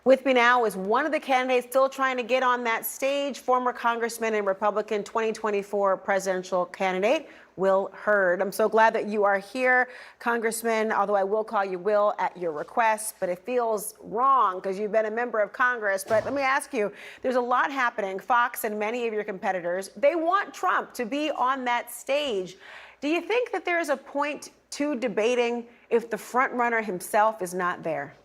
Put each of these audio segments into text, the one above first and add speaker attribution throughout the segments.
Speaker 1: With me now is one of the candidates still trying to get on that stage, former Congressman and Republican 2024 presidential candidate, Will Hurd. I'm so glad that you are here, Congressman, although I will call you Will at your request, but it feels wrong because you've been a member of Congress. But let me ask you, there's a lot happening. Fox and many of your competitors, they want Trump to be on that stage. Do you think that there is a point to debating if the front runner himself is not there?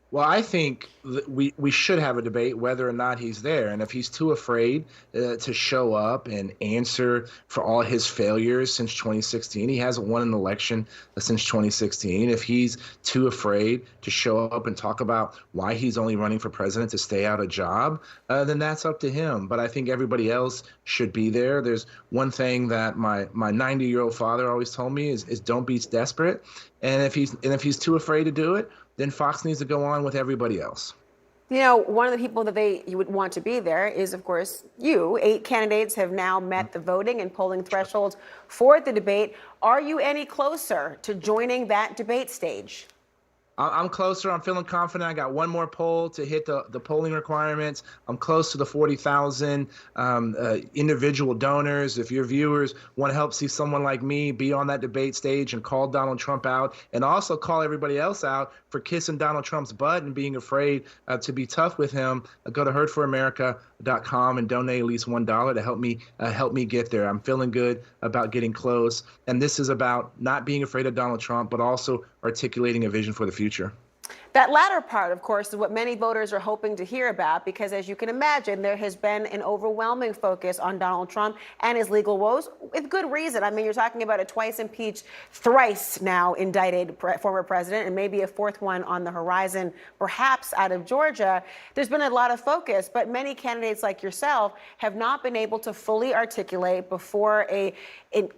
Speaker 2: Well, I think that we should have a debate whether or not he's there. And if he's too afraid to show up and answer for all his failures since 2016, he hasn't won an election since 2016. If he's too afraid to show up and talk about why he's only running for president to stay out of job, then that's up to him. But I think everybody else should be there. There's one thing that my 90-year-old father always told me is don't be desperate. And if he's too afraid to do it, then Fox needs to go on with everybody else.
Speaker 1: You know, one of the people that you would want to be there is, of course, you. 8 candidates have now met the voting and polling thresholds for the debate. Are you any closer to joining that debate stage?
Speaker 2: I'm closer. I'm feeling confident. I got one more poll to hit the polling requirements. I'm close to the 40,000 individual donors. If your viewers want to help see someone like me be on that debate stage and call Donald Trump out and also call everybody else out for kissing Donald Trump's butt and being afraid to be tough with him, go to hurdforamerica.com and donate at least $1 to help me get there. I'm feeling good about getting close. And this is about not being afraid of Donald Trump, but also articulating a vision for the future.
Speaker 1: That latter part, of course, is what many voters are hoping to hear about, because as you can imagine, there has been an overwhelming focus on Donald Trump and his legal woes, with good reason. I mean, you're talking about a twice impeached, thrice now indicted former president, and maybe a fourth one on the horizon, perhaps out of Georgia. There's been a lot of focus, but many candidates like yourself have not been able to fully articulate before a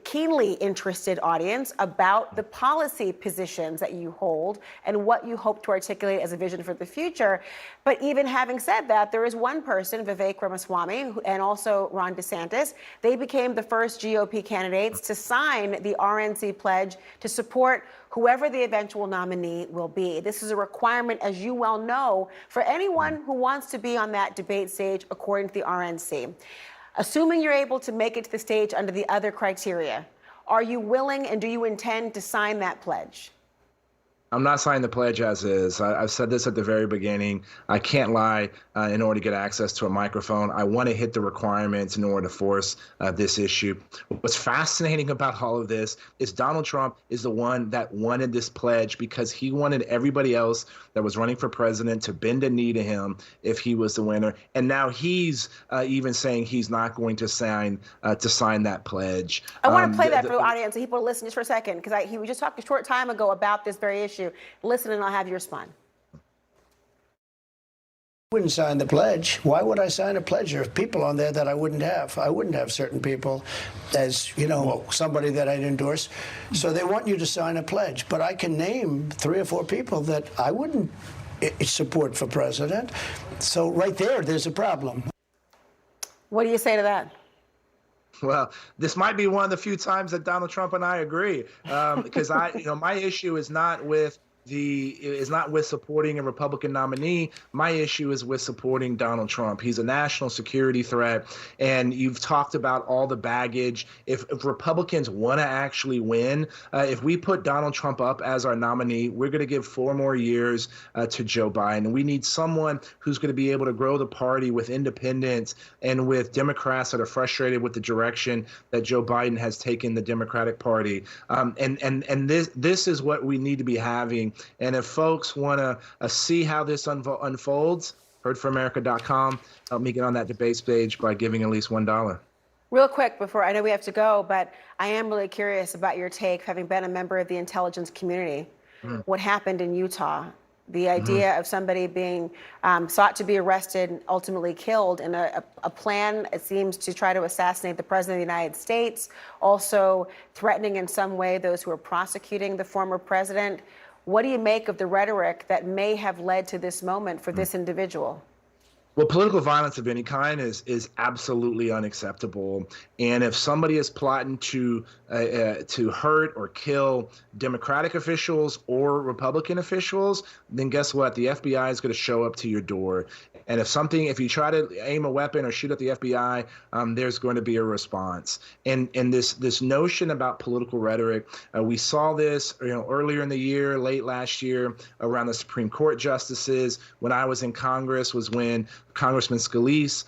Speaker 1: keenly interested audience about the policy positions that you hold and what you hope to articulate as a vision for the future. But even having said that, there is one person, Vivek Ramaswamy, and also Ron DeSantis. They became the first GOP candidates to sign the RNC pledge to support whoever the eventual nominee will be. This is a requirement, as you well know, for anyone who wants to be on that debate stage, according to the RNC. Assuming you're able to make it to the stage under the other criteria, are you willing and do you intend to sign that pledge?
Speaker 2: I'm not signing the pledge as is. I've said this at the very beginning. I can't lie in order to get access to a microphone. I want to hit the requirements in order to force this issue. What's fascinating about all of this is Donald Trump is the one that wanted this pledge because he wanted everybody else that was running for president to bend a knee to him if he was the winner. And now he's even saying he's not going to sign that pledge.
Speaker 1: I want to play that for the audience so people listen just for a second, because he was just talking a short time ago about this very issue. Listen, and I'll have you respond.
Speaker 3: I wouldn't sign the pledge. Why would I sign a pledge? There are people on there that I wouldn't have. I wouldn't have certain people as, somebody that I'd endorse. So they want you to sign a pledge. But I can name 3 or 4 people that I wouldn't support for president. So right there's a problem.
Speaker 1: What do you say to that?
Speaker 2: Well, this might be one of the few times that Donald Trump and I agree, because my issue is not with supporting a Republican nominee. My issue is with supporting Donald Trump. He's a national security threat, and you've talked about all the baggage. If Republicans want to actually win, if we put Donald Trump up as our nominee, we're going to give 4 more years to Joe Biden. We need someone who's going to be able to grow the party with independents and with Democrats that are frustrated with the direction that Joe Biden has taken the Democratic Party. And this is what we need to be having. And if folks want to see how this unfolds, hurdforamerica.com. Help me get on that debate stage by giving at least $1.
Speaker 1: Real quick, before I know we have to go, but I am really curious about your take, having been a member of the intelligence community. What happened in Utah? The idea of somebody being sought to be arrested and ultimately killed in a plan, it seems, to try to assassinate the President of the United States, also threatening in some way those who are prosecuting the former president. What do you make of the rhetoric that may have led to this moment for this individual?
Speaker 2: Well, political violence of any kind is absolutely unacceptable. And if somebody is plotting to hurt or kill Democratic officials or Republican officials, then guess what? The FBI is going to show up to your door. And if you try to aim a weapon or shoot at the FBI, there's going to be a response. And this notion about political rhetoric, we saw this earlier in the year, late last year, around the Supreme Court justices. When I was in Congress was when Congressman Scalise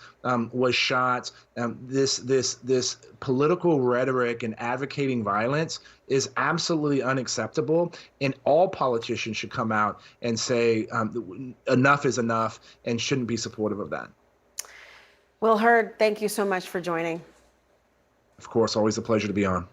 Speaker 2: was shot. This political rhetoric and advocating violence is absolutely unacceptable, and all politicians should come out and say enough is enough and shouldn't be supportive of that.
Speaker 1: Will Hurd, thank you so much for joining.
Speaker 2: Of course, always a pleasure to be on.